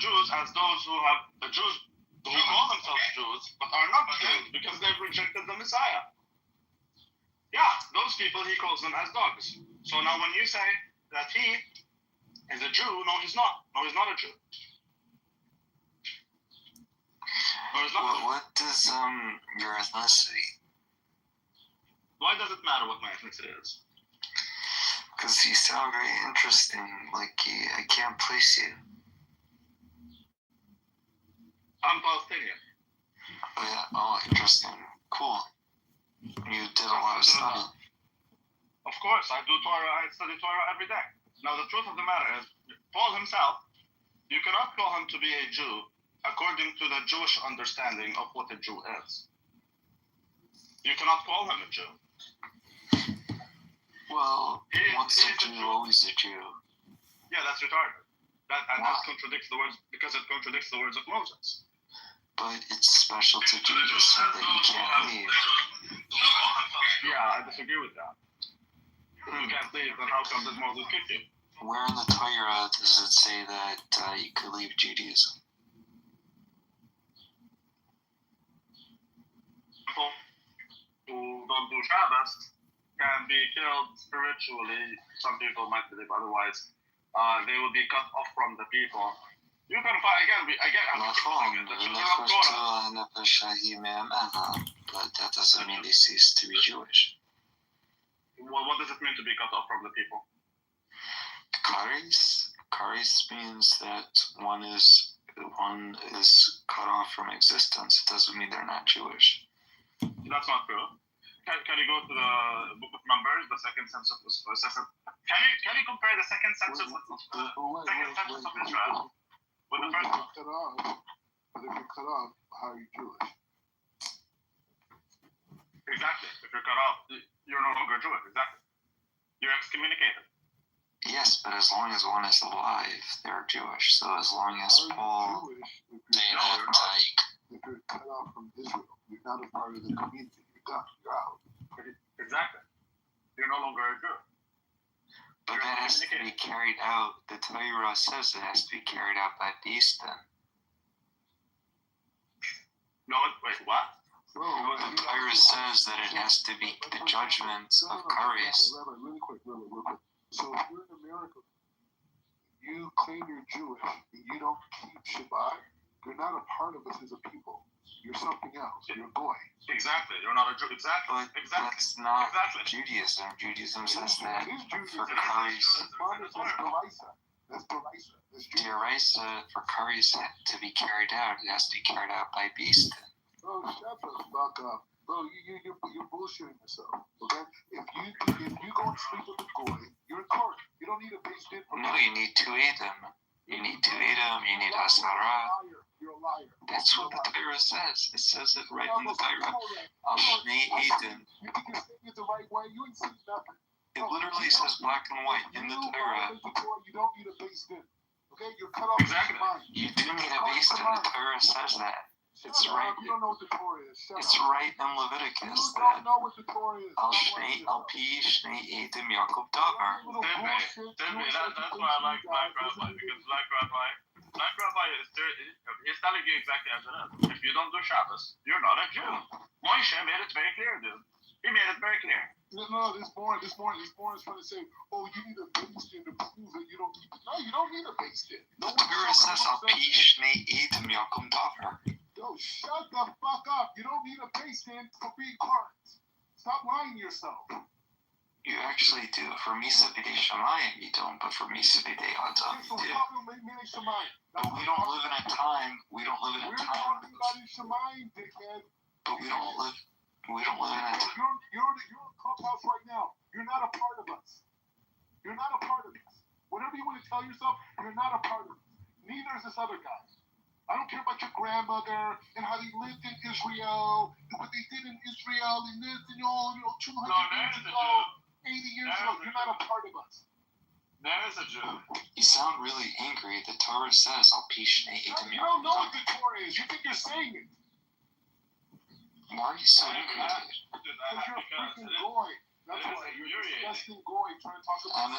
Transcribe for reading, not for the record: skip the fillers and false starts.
Jews as those who have the Jews who call themselves Jews but are not Jews because they've rejected the Messiah. Yeah, those people he calls them as dogs. So now when you say that he is a Jew, no, he's not. No, he's not a Jew. No, he's not. Well, what does your ethnicity? Why does it matter what my ethnicity is? Because you sound very interesting. Like I can't place you. I'm Palestinian. Oh, yeah. Oh, interesting. Cool. You did a lot of study. Of course, I do Torah. I study Torah every day. Now, the truth of the matter is, Paul himself, you cannot call him to be a Jew according to the Jewish understanding of what a Jew is. You cannot call him a Jew. Well, once a Jew, always a Jew. Yeah, that's retarded. That contradicts the words, because it contradicts the words of Moses. But it's special to Jews so that you can't leave. Yeah, I disagree with that. You can't leave, then how come did Moses kick you? Where in the Torah does it say that you could leave Judaism? People who don't do Shabbos can be killed spiritually. Some people might believe otherwise. They will be cut off from the people. You can find but that doesn't mean they cease to be Jewish. Well, what does it mean to be cut off from the people? Karis means that one is cut off from existence. It doesn't mean they're not Jewish. That's not true. Can you go to the Book of Numbers, the second census? Can you compare the second census of Israel with the first one? But if you're cut off, how are you Jewish? Exactly. If you're cut off, you're no longer Jewish. Exactly. You're excommunicated. Yes, but as long as one is alive, they're Jewish. So as long as Paul... If you're cut off from Israel, you're not a part of the community. You're done. You're out. Exactly. You're no longer a Jew. But that has to be carried out. The Torah says it has to be carried out by beast then. No, wait, what? The Torah says that it has to be the judgment of Karis. Really quick. So if you're in America, you claim you're Jewish, and you don't keep Shabbat, you're not a part of us as a people. You're something else. You're a goy. Exactly. You're not a Jew. Exactly. But that's not Judaism. Judaism says that for Karis. That's Doraisa. Doraisa, for Karis to be carried out, it has to be carried out by beast. Bro, shut the fuck up. Bro, you're bullshitting yourself. Okay? If you go and sleep with a goy, you're in court. You don't need a beast in. No, you need two Edom. You need two Edom. You need Asara. You're a liar. That's what the Torah says. It says it right in the Torah. Ashnei Edom. You think you're saying it the right way? You ain't seen nothing. It literally says black and white in the Torah. You don't need a beast in. Okay? You're cut off from your mind. You do need a beast in. The Torah says that. It's right. You don't know what the Torah is. It's right in Leviticus. You don't know what the Torah is. Al-Pi Shnei Edom Yaakov Davar. That's why I like Black Rabbi, because Black Rabbi is telling you exactly as it is. If you don't do Shabbos, you're not a Jew. Moshe made it very clear, dude. He made it very clear. No, this morning is trying to say, oh, you need a beast in to prove that you don't need it. No, you don't need a beast in. The Torah says Al-Pi Shnei Edom Yaakov Davar. Yo, shut the fuck up. You don't need a beast in for being cards. Stop lying to yourself. You actually do. For Misa B'dei Shamayim, you don't, but for Misa B'dei Adam, you do. But we don't live in a time. We're talking about in Shamayim, dickhead. But we don't live in a time. You're in Clubhouse right now. You're not a part of us. You're not a part of us. Whatever you want to tell yourself, you're not a part of us. Neither is this other guy. I don't care about your grandmother and how they lived in Israel and what they did in Israel and this and all, 200 years ago, 80 years ago. You're not a part of us. There is a Jew. You sound really angry. The Torah says, Al Pi Shnei Edom Yaakov Davar. You don't know what the Torah is. You think you're saying it. Why are you so angry, dude? Because you're a freaking goy. That's why. You're a disgusting goy trying to talk about